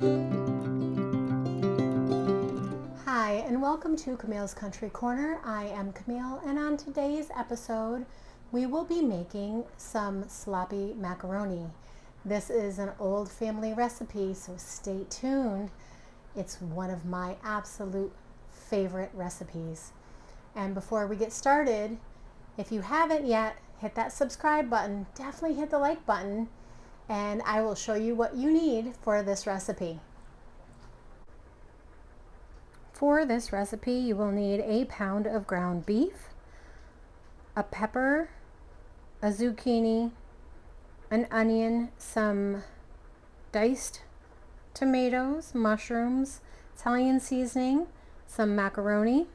Hi, and welcome to Camille's Country Corner. I am Camille, and on today's episode, we will be making some sloppy macaroni. This is an old family recipe, so stay tuned. It's one of my absolute favorite recipes. And before we get started, if you haven't yet, hit that subscribe button, definitely hit the like button, and I will show you what you need for this recipe. For this recipe, you will need a pound of ground beef, a pepper, a zucchini, an onion, some diced tomatoes, mushrooms, Italian seasoning, some macaroni,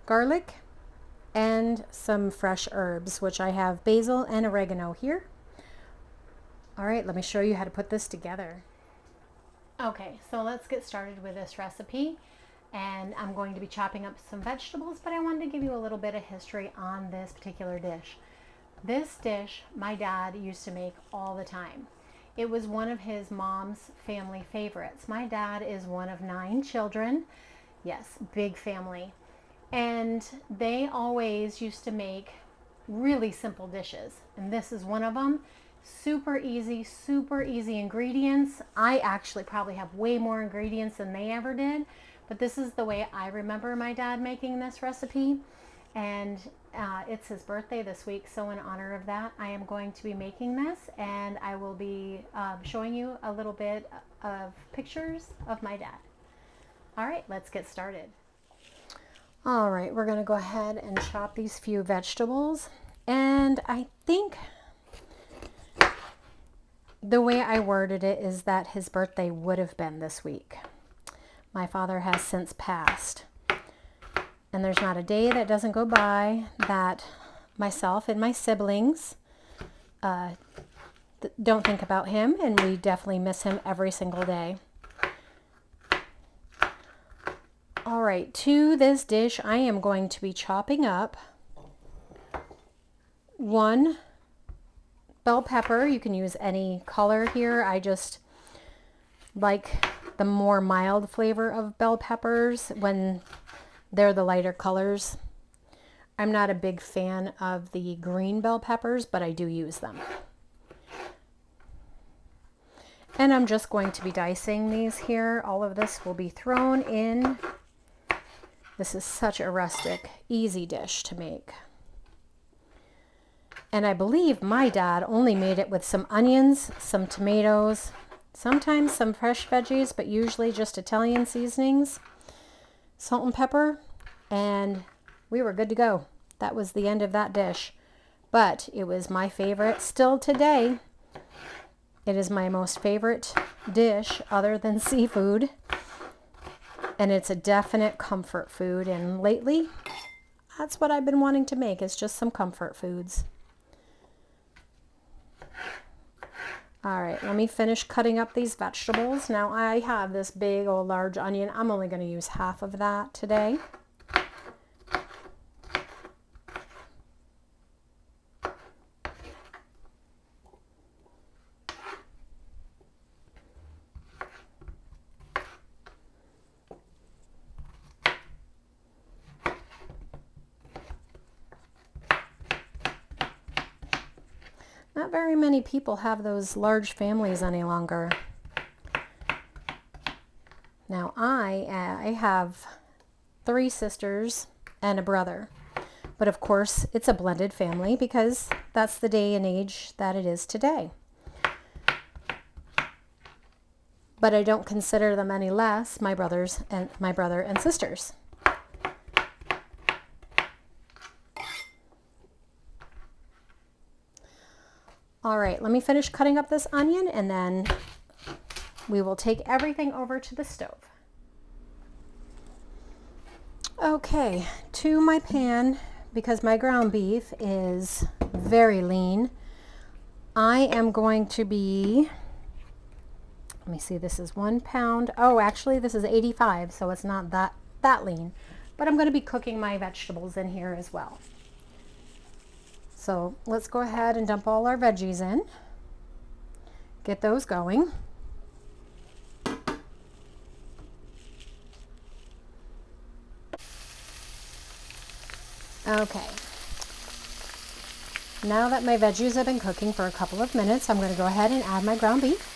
garlic, and some fresh herbs, which I have basil and oregano here. All right, let me show you how to put this together. Okay, so let's get started with this recipe, and I'm going to be chopping up some vegetables, but I wanted to give you a little bit of history on this particular dish. This dish my dad used to make all the time. It was one of his mom's family favorites. My dad is one of 9 children. Yes, big family. And they always used to make really simple dishes, and this is one of them. Super easy ingredients. I actually probably have way more ingredients than they ever did, but this is the way I remember my dad making this recipe. And it's his birthday this week, so in honor of that, I am going to be making this, and I will be showing you a little bit of pictures of my dad. All right, let's get started. All right, we're going to go ahead and chop these few vegetables, and I think the way I worded it is that his birthday would have been this week. My father has since passed, and there's not a day that doesn't go by that myself and my siblings don't think about him, and we definitely miss him every single day. All right, to this dish, I am going to be chopping up 1 bell pepper. You can use any color here. I just like the more mild flavor of bell peppers when they're the lighter colors. I'm not a big fan of the green bell peppers, but I do use them. And I'm just going to be dicing these here. All of this will be thrown in. This is such a rustic, easy dish to make. And I believe my dad only made it with some onions, some tomatoes, sometimes some fresh veggies, but usually just Italian seasonings, salt and pepper, and we were good to go. That was the end of that dish. But it was my favorite still today. It is my most favorite dish other than seafood. And it's a definite comfort food. And lately, that's what I've been wanting to make, is just some comfort foods. All right, let me finish cutting up these vegetables. Now I have this big old large onion. I'm only going to use half of that today. Not very many people have those large families any longer. Now I have 3 sisters and a brother, but of course it's a blended family because that's the day and age that it is today. But I don't consider them any less my brother and sisters. All right, let me finish cutting up this onion, and then we will take everything over to the stove. Okay, to my pan, because my ground beef is very lean, I am going to be, let me see, this is 1 pound. Oh, actually this is 85, so it's not that lean. But I'm going to be cooking my vegetables in here as well. So let's go ahead and dump all our veggies in. Get those going. Okay. Now that my veggies have been cooking for a couple of minutes, I'm going to go ahead and add my ground beef.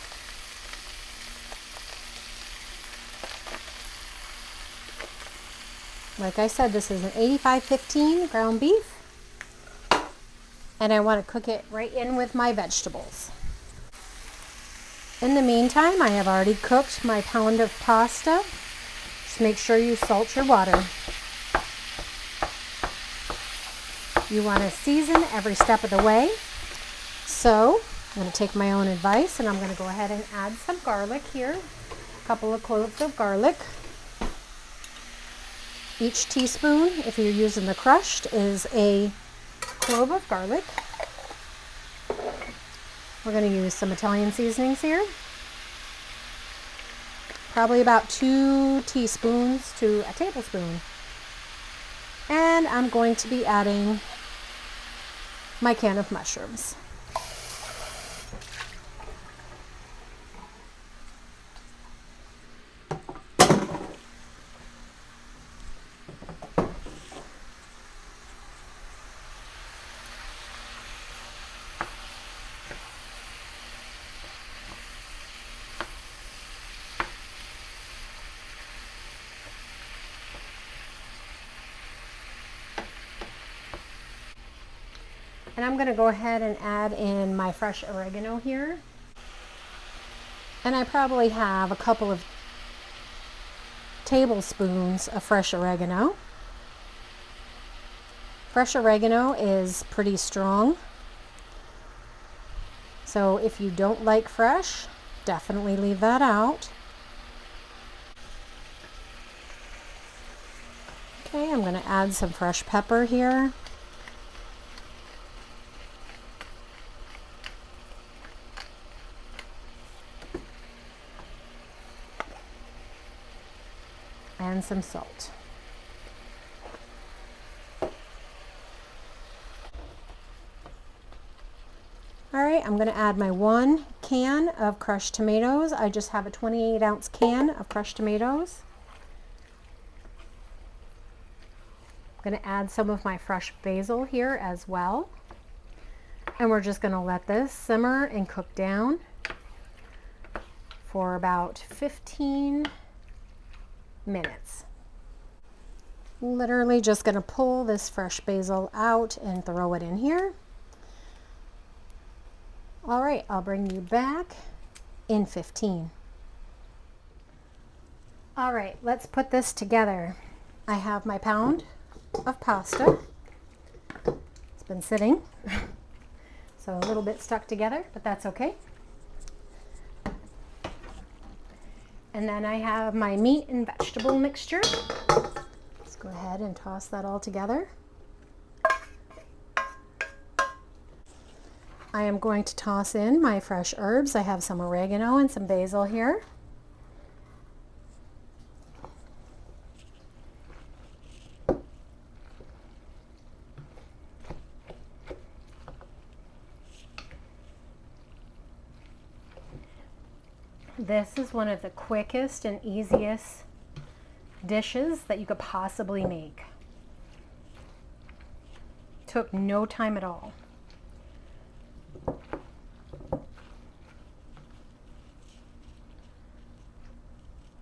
Like I said, this is an 85-15 ground beef, and I want to cook it right in with my vegetables. In the meantime, I have already cooked my pound of pasta. Just make sure you salt your water. You want to season every step of the way. So I'm going to take my own advice, and I'm going to go ahead and add some garlic here. A couple of cloves of garlic. Each teaspoon, if you're using the crushed, is a clove of garlic. We're going to use some Italian seasonings here. Probably about 2 teaspoons to a tablespoon. And I'm going to be adding my can of mushrooms. And I'm going to go ahead and add in my fresh oregano here. And I probably have a couple of tablespoons of fresh oregano. Fresh oregano is pretty strong. So if you don't like fresh, definitely leave that out. Okay, I'm going to add some fresh pepper here. And some salt. All right, I'm going to add my 1 can of crushed tomatoes. I just have a 28-ounce can of crushed tomatoes. I'm going to add some of my fresh basil here as well. And we're just going to let this simmer and cook down for about 15 minutes. Literally just going to pull this fresh basil out and throw it in here. All right, I'll bring you back in 15. All right, let's put this together. I have my pound of pasta. It's been sitting, so a little bit stuck together, but that's okay. And then I have my meat and vegetable mixture. Let's go ahead and toss that all together. I am going to toss in my fresh herbs. I have some oregano and some basil here. This is one of the quickest and easiest dishes that you could possibly make. Took no time at all.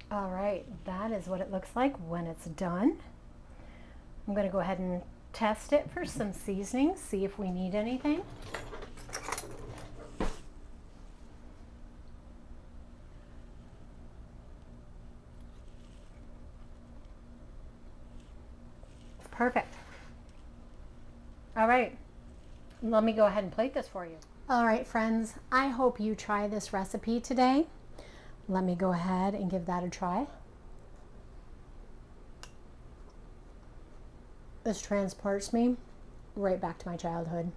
All right, that is what it looks like when it's done. I'm going to go ahead and test it for some seasonings, see if we need anything. Perfect. All right, let me go ahead and plate this for you. All right, friends, I hope you try this recipe today. Let me go ahead and give that a try. This transports me right back to my childhood.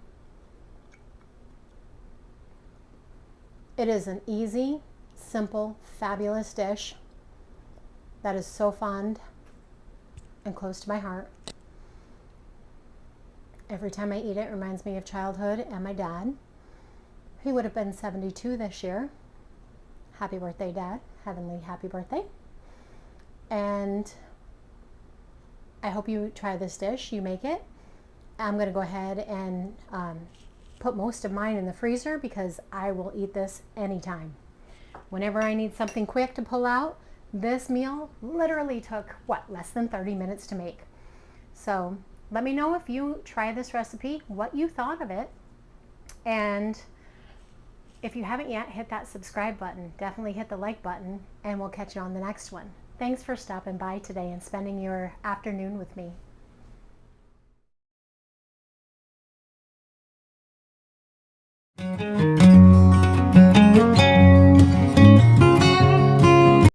It is an easy, simple, fabulous dish that is so fond and close to my heart. Every time I eat it, it reminds me of childhood and my dad. He would have been 72 this year. Happy birthday, Dad. Heavenly happy birthday. And I hope you try this dish. You make it I'm going to go ahead and put most of mine in the freezer because I will eat this anytime. Whenever I need something quick to pull out, this meal literally took, what, less than 30 minutes to make. So let me know if you try this recipe, what you thought of it. And if you haven't yet, hit that subscribe button. Definitely hit the like button, and we'll catch you on the next one. Thanks for stopping by today and spending your afternoon with me.